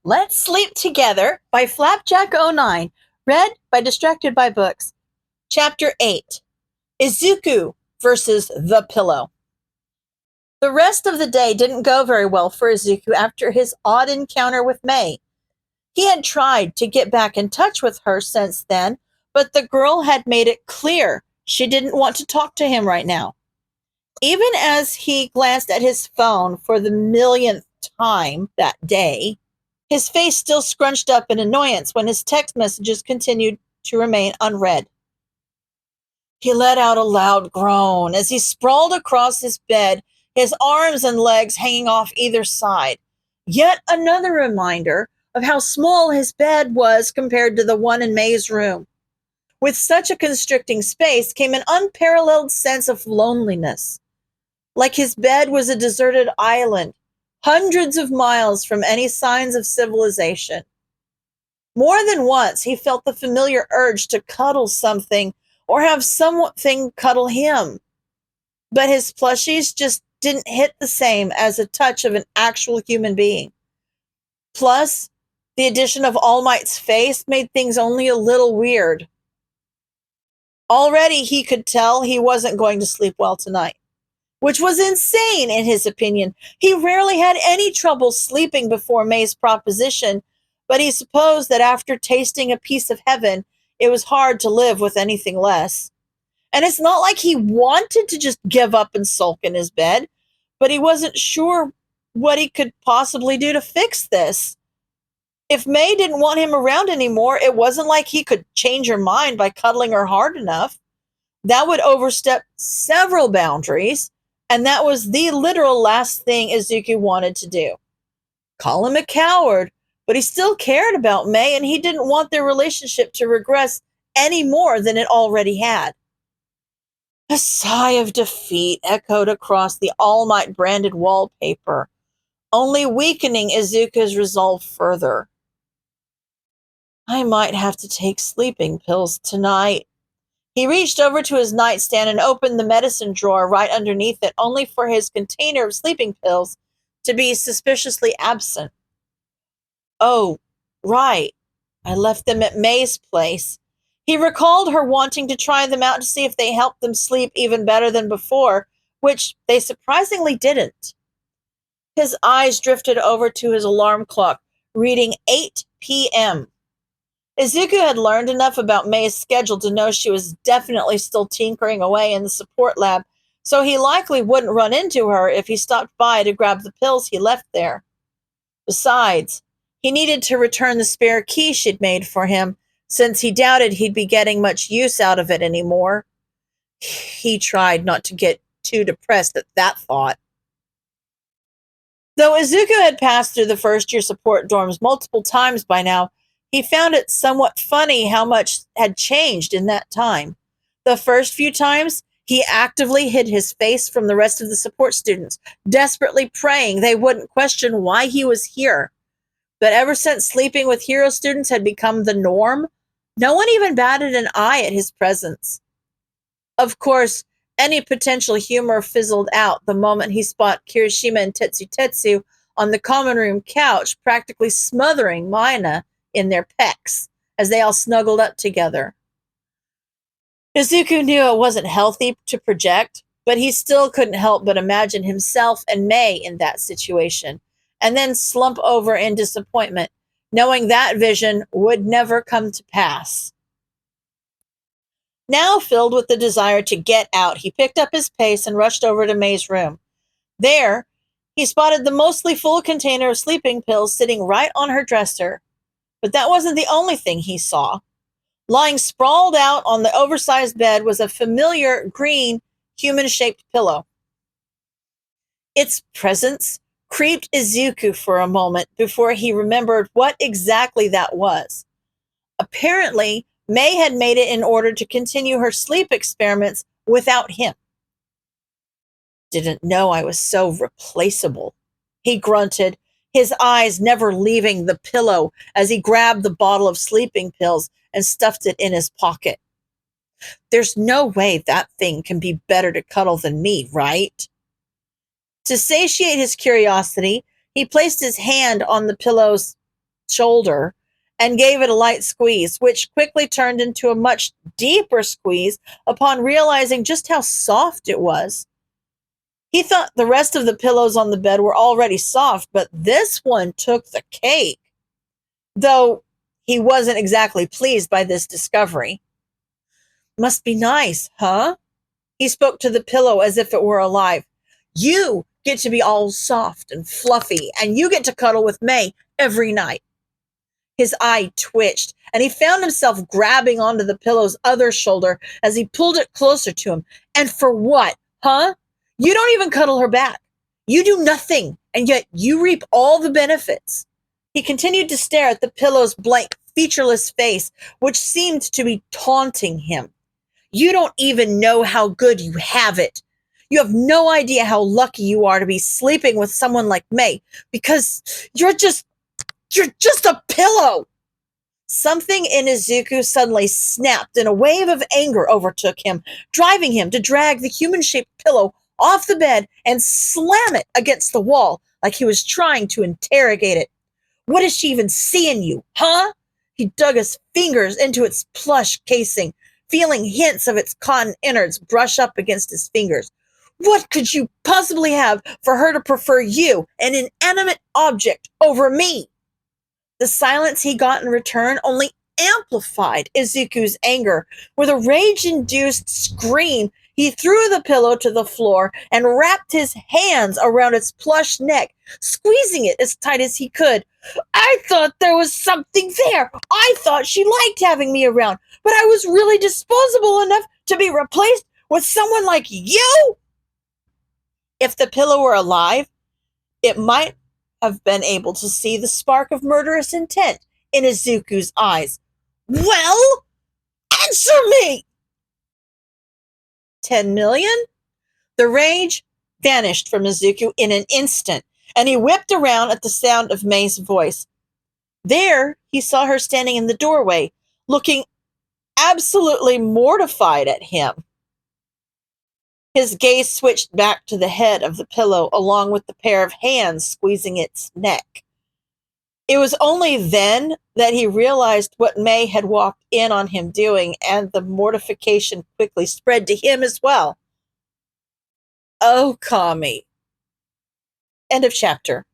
Let's Sleep Together by Flapjack09, read by Distracted by Books. Chapter 8, Izuku versus the Pillow. The rest of the day didn't go very well for Izuku after his odd encounter with Mei. He had tried to get back in touch with her since then, but the girl had made it clear she didn't want to talk to him right now. Even as he glanced at his phone for the millionth time that day, his face still scrunched up in annoyance when his text messages continued to remain unread. He let out a loud groan as he sprawled across his bed, his arms and legs hanging off either side. Yet another reminder of how small his bed was compared to the one in Mei's room. With such a constricting space came an unparalleled sense of loneliness. Like his bed was a deserted island, hundreds of miles from any signs of civilization. More than once, he felt the familiar urge to cuddle something or have something cuddle him. But his plushies just didn't hit the same as a touch of an actual human being. Plus, the addition of All Might's face made things only a little weird. Already he could tell he wasn't going to sleep well tonight, which was insane in his opinion. He rarely had any trouble sleeping before Mei's proposition, but he supposed that after tasting a piece of heaven, it was hard to live with anything less. And it's not like he wanted to just give up and sulk in his bed, but he wasn't sure what he could possibly do to fix this. If Mei didn't want him around anymore, it wasn't like he could change her mind by cuddling her hard enough. That would overstep several boundaries. And that was the literal last thing Izuku wanted to do. Call him a coward, but he still cared about Mei, and he didn't want their relationship to regress any more than it already had. A sigh of defeat echoed across the All Might branded wallpaper, only weakening Izuku's resolve further. I might have to take sleeping pills tonight. He reached over to his nightstand and opened the medicine drawer right underneath it, only for his container of sleeping pills to be suspiciously absent. Oh, right. I left them at Mei's place. He recalled her wanting to try them out to see if they helped them sleep even better than before, which they surprisingly didn't. His eyes drifted over to his alarm clock, reading 8 p.m. Izuku had learned enough about Mei's schedule to know she was definitely still tinkering away in the support lab, so he likely wouldn't run into her if he stopped by to grab the pills he left there. Besides, he needed to return the spare key she'd made for him, since he doubted he'd be getting much use out of it anymore. He tried not to get too depressed at that thought. Though Izuku had passed through the first-year support dorms multiple times by now, he found it somewhat funny how much had changed in that time. The first few times, he actively hid his face from the rest of the support students, desperately praying they wouldn't question why he was here. But ever since sleeping with hero students had become the norm, no one even batted an eye at his presence. Of course, any potential humor fizzled out the moment he spotted Kirishima and Tetsu on the common room couch, practically smothering Mina in their pecs as they all snuggled up together. Izuku knew it wasn't healthy to project, but he still couldn't help but imagine himself and Mei in that situation, and then slump over in disappointment, knowing that vision would never come to pass. Now filled with the desire to get out, he picked up his pace and rushed over to Mei's room. There, he spotted the mostly full container of sleeping pills sitting right on her dresser. But that wasn't the only thing he saw. Lying sprawled out on the oversized bed was a familiar green, human-shaped pillow. Its presence creeped Izuku for a moment before he remembered what exactly that was. Apparently, Mei had made it in order to continue her sleep experiments without him. Didn't know I was so replaceable, he grunted, his eyes never leaving the pillow as he grabbed the bottle of sleeping pills and stuffed it in his pocket. There's no way that thing can be better to cuddle than me, right? To satiate his curiosity, he placed his hand on the pillow's shoulder and gave it a light squeeze, which quickly turned into a much deeper squeeze upon realizing just how soft it was. He thought the rest of the pillows on the bed were already soft, but this one took the cake, though he wasn't exactly pleased by this discovery. Must be nice, huh? He spoke to the pillow as if it were alive. You get to be all soft and fluffy, and you get to cuddle with May every night. His eye twitched, and he found himself grabbing onto the pillow's other shoulder as he pulled it closer to him. And for what, huh? You don't even cuddle her back. You do nothing, and yet you reap all the benefits. He continued to stare at the pillow's blank, featureless face, which seemed to be taunting him. You don't even know how good you have it. You have no idea how lucky you are to be sleeping with someone like May, because you're just a pillow. Something in Izuku suddenly snapped, and a wave of anger overtook him, driving him to drag the human-shaped pillow off the bed and slam it against the wall like he was trying to interrogate it. What does she even see in you, huh? He dug his fingers into its plush casing, feeling hints of its cotton innards brush up against his fingers. What could you possibly have for her to prefer you, an inanimate object, over me? The silence he got in return only amplified Izuku's anger. With a rage-induced scream, he threw the pillow to the floor and wrapped his hands around its plush neck, squeezing it as tight as he could. I thought there was something there. I thought she liked having me around, but I was really disposable enough to be replaced with someone like you? If the pillow were alive, it might have been able to see the spark of murderous intent in Izuku's eyes. Well, answer me! 10 million? The rage vanished from Izuku in an instant, and he whipped around at the sound of May's voice. There, he saw her standing in the doorway, looking absolutely mortified at him. His gaze switched back to the head of the pillow, along with the pair of hands squeezing its neck. It was only then that he realized what May had walked in on him doing, and the mortification quickly spread to him as well. Oh, Kami. End of chapter.